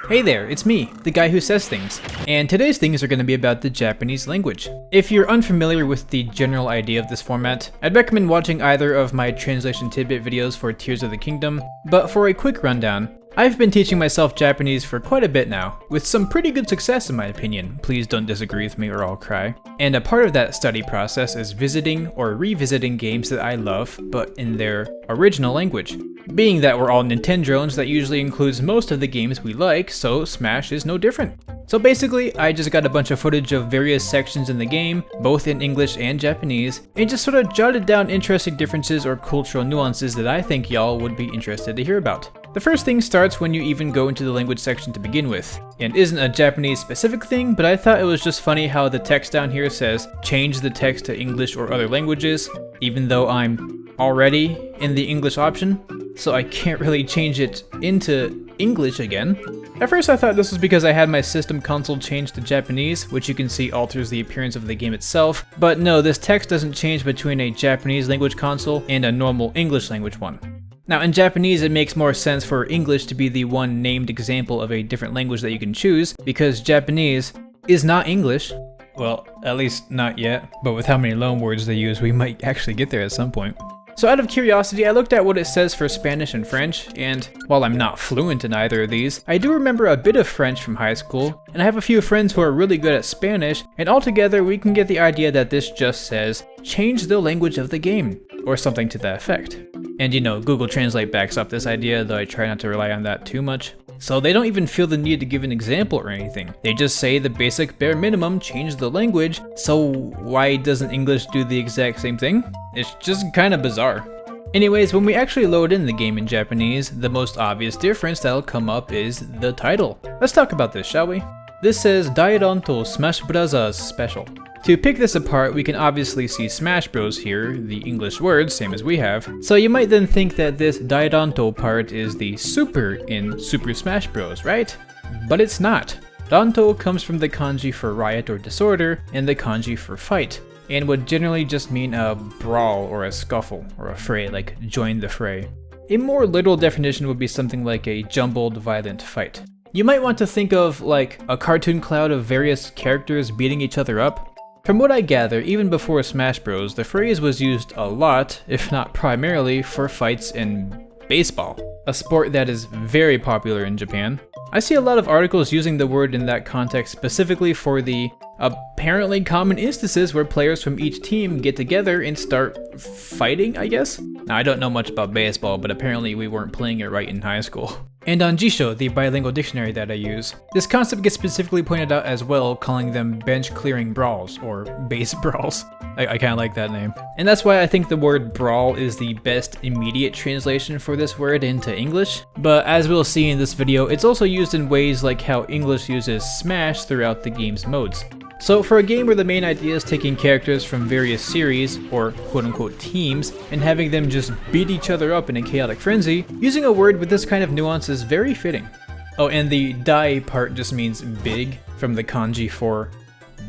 Hey there, it's me, the guy who says things, and today's things are going to be about the Japanese language. If you're unfamiliar with the general idea of this format, I'd recommend watching either of my translation tidbit videos for Tears of the Kingdom, but for a quick rundown, I've been teaching myself Japanese for quite a bit now, with some pretty good success in my opinion. Please don't disagree with me or I'll cry. And a part of that study process is visiting or revisiting games that I love, but in their original language. Being that we're all Nintendrones, that usually includes most of the games we like, so Smash is no different. So basically, I just got a bunch of footage of various sections in the game, both in English and Japanese, and just sort of jotted down interesting differences or cultural nuances that I think y'all would be interested to hear about. The first thing starts when you even go into the language section to begin with, and isn't a Japanese specific thing, but I thought it was just funny how the text down here says, change the text to English or other languages, even though I'm already in the English option, so I can't really change it into English again. At first I thought this was because I had my system console changed to Japanese, which you can see alters the appearance of the game itself, but no, this text doesn't change between a Japanese language console and a normal English language one. Now in Japanese it makes more sense for English to be the one named example of a different language that you can choose, because Japanese is not English. Well, at least not yet, but with how many loanwords they use we might actually get there at some point. So out of curiosity, I looked at what it says for Spanish and French, and while I'm not fluent in either of these, I do remember a bit of French from high school, and I have a few friends who are really good at Spanish, and altogether we can get the idea that this just says, change the language of the game, or something to that effect. And you know, Google Translate backs up this idea, though I try not to rely on that too much. So they don't even feel the need to give an example or anything. They just say the basic bare minimum, change the language, so why doesn't English do the exact same thing? It's just kind of bizarre. Anyways, when we actually load in the game in Japanese, the most obvious difference that'll come up is the title. Let's talk about this, shall we? This says Daidan to Smash Bros. Special. To pick this apart, we can obviously see Smash Bros here, the English word, same as we have. So you might then think that this Daidanto part is the super in Super Smash Bros, right? But it's not. Danto comes from the kanji for riot or disorder, and the kanji for fight, and would generally just mean a brawl or a scuffle, or a fray, like join the fray. A more literal definition would be something like a jumbled violent fight. You might want to think of like a cartoon cloud of various characters beating each other up. From what I gather, even before Smash Bros, the phrase was used a lot, if not primarily, for fights in baseball, a sport that is very popular in Japan. I see a lot of articles using the word in that context specifically for the apparently common instances where players from each team get together and start fighting, I guess? Now, I don't know much about baseball, but apparently we weren't playing it right in high school. And on Jisho, the bilingual dictionary that I use, this concept gets specifically pointed out as well, calling them bench clearing brawls, or base brawls. I kinda like that name. And that's why I think the word brawl is the best immediate translation for this word into English. But as we'll see in this video, it's also used in ways like how English uses smash throughout the game's modes. So for a game where the main idea is taking characters from various series, or quote-unquote teams, and having them just beat each other up in a chaotic frenzy, using a word with this kind of nuance is very fitting. Oh, and the dai part just means big, from the kanji for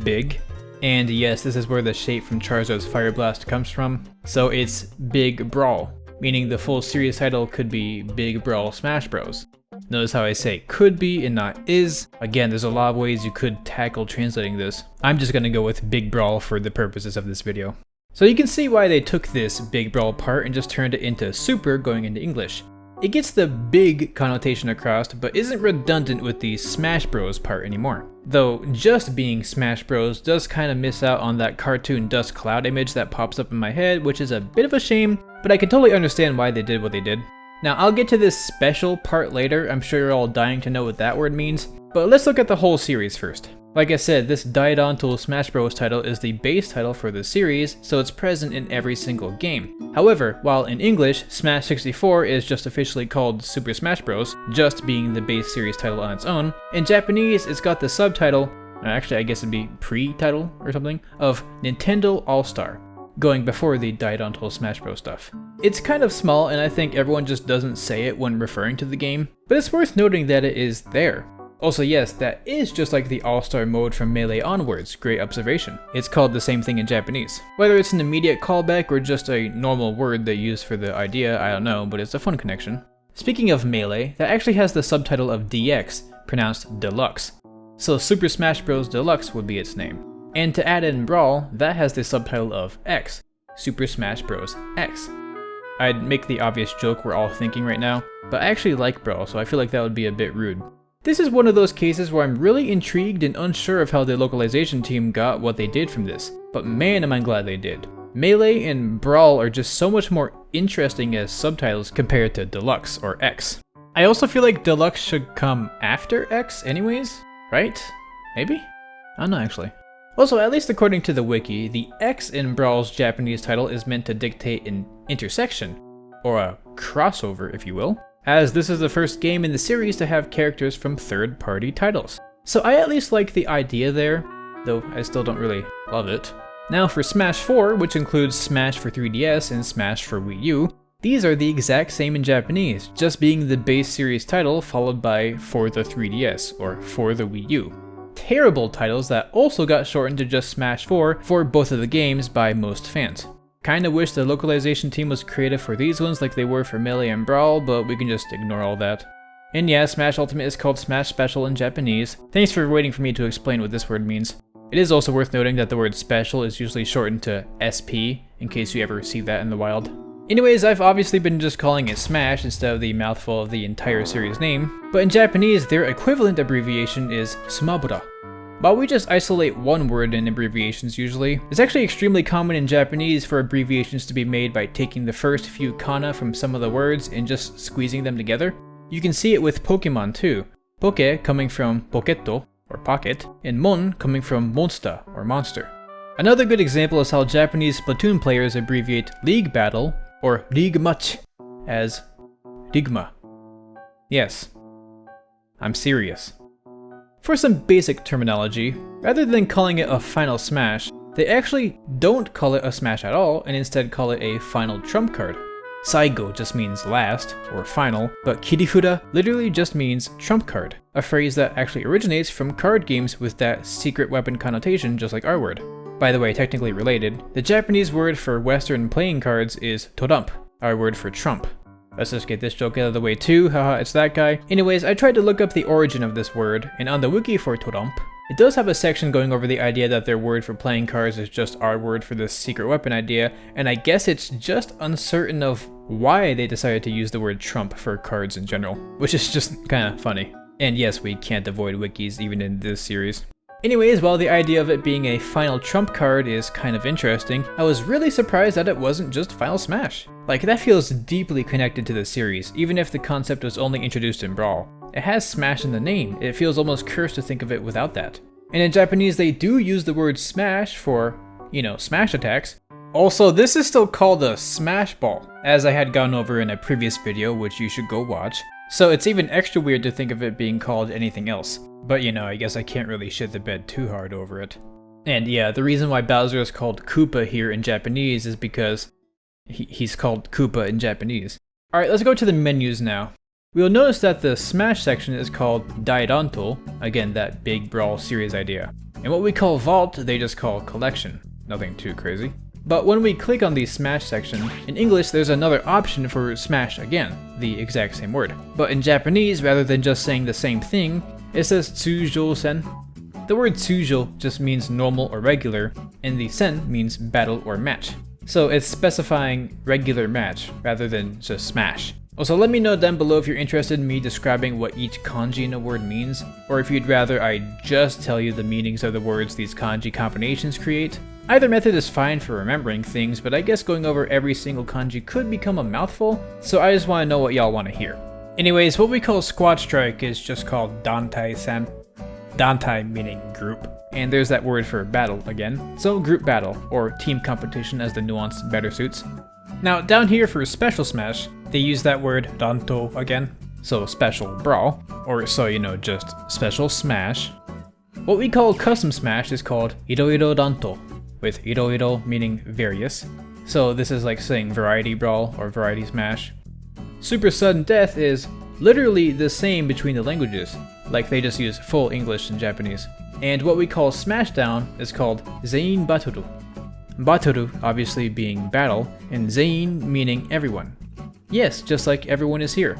big. And yes, this is where the shape from Charizard's Fire Blast comes from. So it's Big Brawl, meaning the full series title could be Big Brawl Smash Bros. Notice how I say could be and not is. Again, there's a lot of ways you could tackle translating this. I'm just gonna go with Big Brawl for the purposes of this video. So you can see why they took this Big Brawl part and just turned it into Super going into English. It gets the big connotation across, but isn't redundant with the Smash Bros part anymore. Though just being Smash Bros does kind of miss out on that cartoon dust cloud image that pops up in my head, which is a bit of a shame, but I can totally understand why they did what they did. Now, I'll get to this special part later. I'm sure you're all dying to know what that word means, but let's look at the whole series first. Like I said, this Daidan to Smash Bros title is the base title for the series, so it's present in every single game. However, while in English, Smash 64 is just officially called Super Smash Bros, just being the base series title on its own, in Japanese it's got the subtitle, actually I guess it'd be pre-title or something, of Nintendo All-Star, going before the Daidan to Smash Bros stuff. It's kind of small and I think everyone just doesn't say it when referring to the game, but it's worth noting that it is there. Also yes, that is just like the All-Star mode from Melee onwards, great observation. It's called the same thing in Japanese. Whether it's an immediate callback or just a normal word they use for the idea, I don't know, but it's a fun connection. Speaking of Melee, that actually has the subtitle of DX, pronounced deluxe. So Super Smash Bros. Deluxe would be its name. And to add in Brawl, that has the subtitle of X, Super Smash Bros. X. I'd make the obvious joke we're all thinking right now, but I actually like Brawl, so I feel like that would be a bit rude. This is one of those cases where I'm really intrigued and unsure of how the localization team got what they did from this, but man am I glad they did. Melee and Brawl are just so much more interesting as subtitles compared to Deluxe or X. I also feel like Deluxe should come after X anyways, right? Maybe? I don't know actually. Also, at least according to the wiki, the X in Brawl's Japanese title is meant to dictate an intersection, or a crossover if you will, as this is the first game in the series to have characters from third-party titles. So I at least like the idea there, though I still don't really love it. Now for Smash 4, which includes Smash for 3DS and Smash for Wii U, these are the exact same in Japanese, just being the base series title followed by for the 3DS, or for the Wii U. Terrible titles that also got shortened to just Smash 4 for both of the games by most fans. Kinda wish the localization team was creative for these ones like they were for Melee and Brawl, but we can just ignore all that. And yeah, Smash Ultimate is called Smash Special in Japanese. Thanks for waiting for me to explain what this word means. It is also worth noting that the word special is usually shortened to SP, in case you ever see that in the wild. Anyways, I've obviously been just calling it Smash instead of the mouthful of the entire series name, but in Japanese their equivalent abbreviation is Sumabura. While we just isolate one word in abbreviations usually, it's actually extremely common in Japanese for abbreviations to be made by taking the first few kana from some of the words and just squeezing them together. You can see it with Pokemon too. Poke coming from Poketto, or pocket, and Mon coming from monster, or monster. Another good example is how Japanese Splatoon players abbreviate League Battle, or League Match, as Ligma. Yes, I'm serious. For some basic terminology, rather than calling it a final smash, they actually don't call it a smash at all and instead call it a final trump card. Saigo just means last, or final, but Kirifuda literally just means trump card, a phrase that actually originates from card games with that secret weapon connotation just like our word. By the way, technically related, the Japanese word for Western playing cards is torump, our word for trump. Let's just get this joke out of the way too, haha, it's that guy. Anyways, I tried to look up the origin of this word, and on the wiki for torump, it does have a section going over the idea that their word for playing cards is just our word for this secret weapon idea, and I guess it's just uncertain of why they decided to use the word trump for cards in general, which is just kinda funny. And yes, we can't avoid wikis even in this series. Anyways, while the idea of it being a final trump card is kind of interesting, I was really surprised that it wasn't just Final Smash. Like, that feels deeply connected to the series, even if the concept was only introduced in Brawl. It has Smash in the name, it feels almost cursed to think of it without that. And in Japanese they do use the word smash for, you know, smash attacks. Also, this is still called a smash ball, as I had gone over in a previous video which you should go watch. So it's even extra weird to think of it being called anything else. But you know, I guess I can't really shit the bed too hard over it. And yeah, the reason why Bowser is called Koopa here in Japanese is because he's called Koopa in Japanese. Alright, let's go to the menus now. We'll notice that the Smash section is called Dairanto, again that big Brawl series idea. And what we call Vault, they just call Collection. Nothing too crazy. But when we click on the Smash section, in English there's another option for Smash again, the exact same word. But in Japanese, rather than just saying the same thing, it says Tsujou-sen. The word Tsujou just means normal or regular, and the sen means battle or match. So it's specifying regular match rather than just smash. Also, let me know down below if you're interested in me describing what each kanji in a word means, or if you'd rather I just tell you the meanings of the words these kanji combinations create. Either method is fine for remembering things, but I guess going over every single kanji could become a mouthful, so I just want to know what y'all want to hear. Anyways, what we call Squad Strike is just called Dantai-san. Dantai meaning group. And there's that word for battle again, so group battle, or team competition as the nuance better suits. Now down here for Special Smash, they use that word Danto again, so Special Brawl, or so you know, just Special Smash. What we call Custom Smash is called Iroiro Danto, with Iroiro meaning various, so this is like saying Variety Brawl or Variety Smash. Super Sudden Death is literally the same between the languages, like they just use full English and Japanese. And what we call Smashdown is called Zein Batoru. Batoru obviously being battle, and Zein meaning everyone. Yes, just like everyone is here.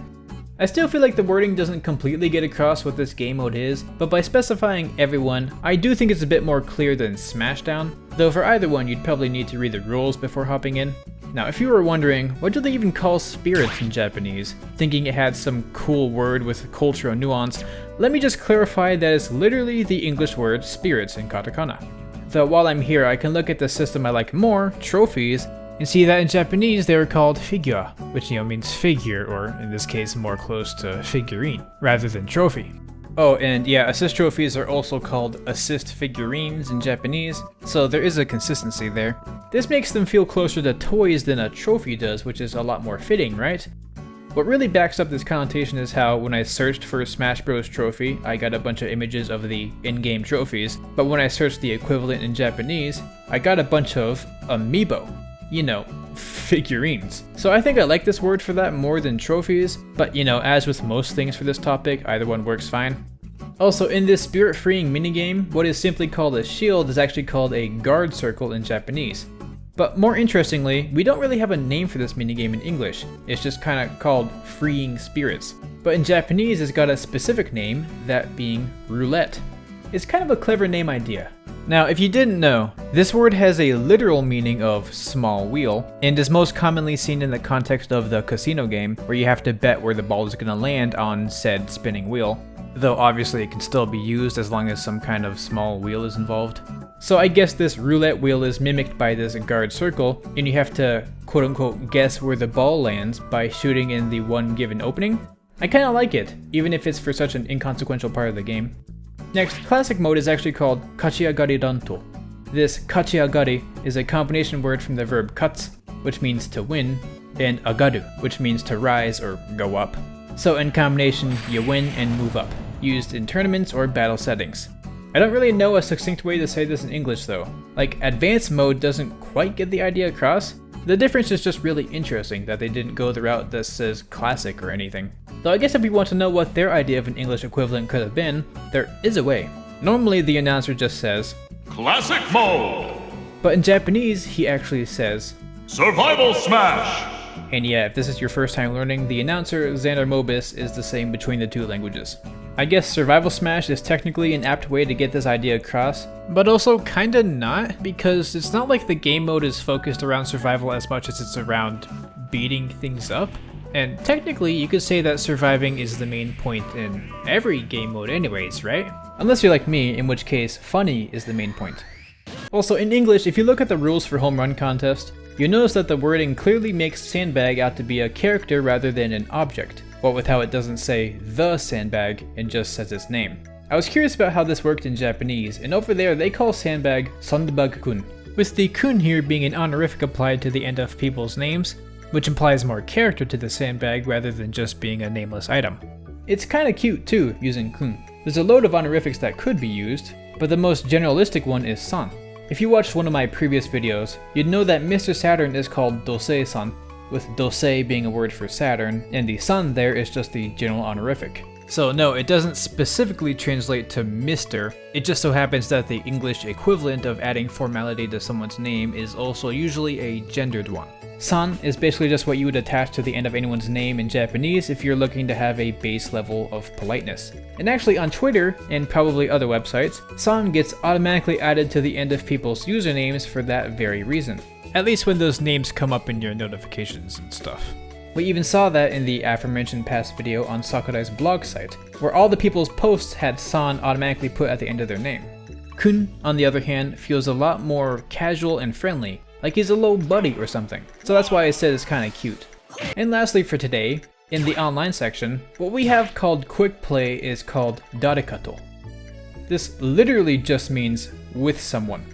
I still feel like the wording doesn't completely get across what this game mode is, but by specifying everyone, I do think it's a bit more clear than Smashdown, though for either one you'd probably need to read the rules before hopping in. Now if you were wondering, what do they even call spirits in Japanese, thinking it had some cool word with cultural nuance, let me just clarify that it's literally the English word spirits in katakana. Though while I'm here I can look at the system I like more, trophies, and see that in Japanese they were called figure, which means figure, or in this case more close to figurine, rather than trophy. Oh, and yeah, assist trophies are also called assist figurines in Japanese, so there is a consistency there. This makes them feel closer to toys than a trophy does, which is a lot more fitting, right? What really backs up this connotation is how when I searched for Smash Bros trophy, I got a bunch of images of the in-game trophies, but when I searched the equivalent in Japanese, I got a bunch of amiibo. Figurines. So I think I like this word for that more than trophies, but as with most things for this topic, either one works fine. Also, in this spirit freeing minigame, what is simply called a shield is actually called a guard circle in Japanese. But more interestingly, we don't really have a name for this minigame in English, it's just kinda called freeing spirits. But in Japanese it's got a specific name, that being roulette. It's kind of a clever name idea. Now, if you didn't know, this word has a literal meaning of small wheel, and is most commonly seen in the context of the casino game, where you have to bet where the ball is going to land on said spinning wheel. Though obviously it can still be used as long as some kind of small wheel is involved. So I guess this roulette wheel is mimicked by this guard circle, and you have to quote unquote guess where the ball lands by shooting in the one given opening. I kinda like it, even if it's for such an inconsequential part of the game. Next, classic mode is actually called kachiagari danto. This kachiagari is a combination word from the verb katsu, which means to win, and agaru, which means to rise or go up. So in combination, you win and move up, used in tournaments or battle settings. I don't really know a succinct way to say this in English though. Like, advanced mode doesn't quite get the idea across. The difference is just really interesting that they didn't go the route that says classic or anything. Though I guess if you want to know what their idea of an English equivalent could have been, there is a way. Normally the announcer just says, Classic Mode! But in Japanese, he actually says, Survival Smash! And yeah, if this is your first time learning, the announcer, Xander Mobis, is the same between the two languages. I guess Survival Smash is technically an apt way to get this idea across, but also kinda not, because it's not like the game mode is focused around survival as much as it's around beating things up. And technically, you could say that surviving is the main point in every game mode anyways, right? Unless you're like me, in which case, funny is the main point. Also, in English, if you look at the rules for Home Run Contest, you'll notice that the wording clearly makes Sandbag out to be a character rather than an object, what with how it doesn't say the Sandbag and just says its name. I was curious about how this worked in Japanese, and over there they call Sandbag Sandbag-kun, with the kun here being an honorific applied to the end of people's names, which implies more character to the sandbag rather than just being a nameless item. It's kinda cute too, using kun. There's a load of honorifics that could be used, but the most generalistic one is san. If you watched one of my previous videos, you'd know that Mr. Saturn is called Dosei-san, with Dosei being a word for Saturn, and the san there is just the general honorific. So no, it doesn't specifically translate to Mr. It just so happens that the English equivalent of adding formality to someone's name is also usually a gendered one. San is basically just what you would attach to the end of anyone's name in Japanese if you're looking to have a base level of politeness. And actually on Twitter, and probably other websites, san gets automatically added to the end of people's usernames for that very reason. At least when those names come up in your notifications and stuff. We even saw that in the aforementioned past video on Sakurai's blog site, where all the people's posts had san automatically put at the end of their name. Kun, on the other hand, feels a lot more casual and friendly, like he's a little buddy or something. So that's why I said it's kinda cute. And lastly for today, in the online section, what we have called quick play is called darekato. This literally just means with someone.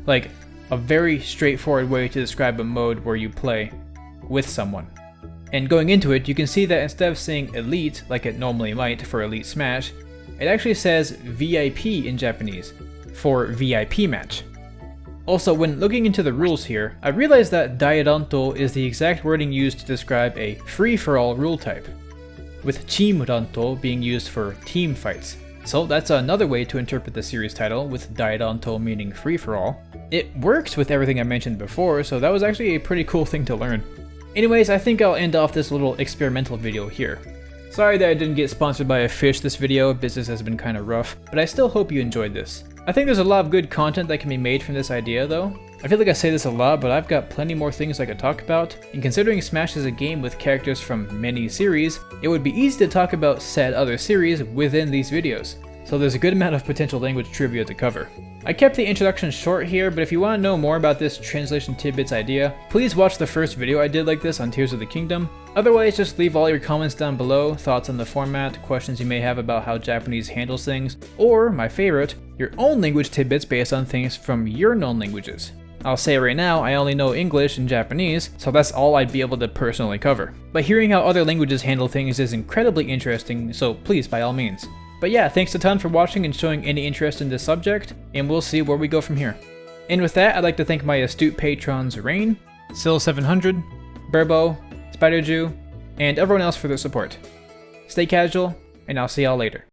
Like a very straightforward way to describe a mode where you play with someone. And going into it, you can see that instead of saying elite, like it normally might for Elite Smash, it actually says VIP in Japanese, for VIP match. Also, when looking into the rules here, I realized that Dairanto is the exact wording used to describe a free-for-all rule type, with Chimuranto being used for team fights. So that's another way to interpret the series title, with Dairanto meaning free-for-all. It works with everything I mentioned before, so that was actually a pretty cool thing to learn. Anyways, I think I'll end off this little experimental video here. Sorry that I didn't get sponsored by a fish this video, business has been kinda rough, but I still hope you enjoyed this. I think there's a lot of good content that can be made from this idea though. I feel like I say this a lot, but I've got plenty more things I could talk about, and considering Smash is a game with characters from many series, it would be easy to talk about said other series within these videos. So there's a good amount of potential language trivia to cover. I kept the introduction short here, but if you want to know more about this translation tidbits idea, please watch the first video I did like this on Tears of the Kingdom. Otherwise, just leave all your comments down below, thoughts on the format, questions you may have about how Japanese handles things, or, my favorite, your own language tidbits based on things from your known languages. I'll say right now, I only know English and Japanese, so that's all I'd be able to personally cover. But hearing how other languages handle things is incredibly interesting, so please by all means. But yeah, thanks a ton for watching and showing any interest in this subject, and we'll see where we go from here. And with that, I'd like to thank my astute patrons Raighne, Sil700, Burbo, SpiderJew, and everyone else for their support. Stay casual, and I'll see y'all later.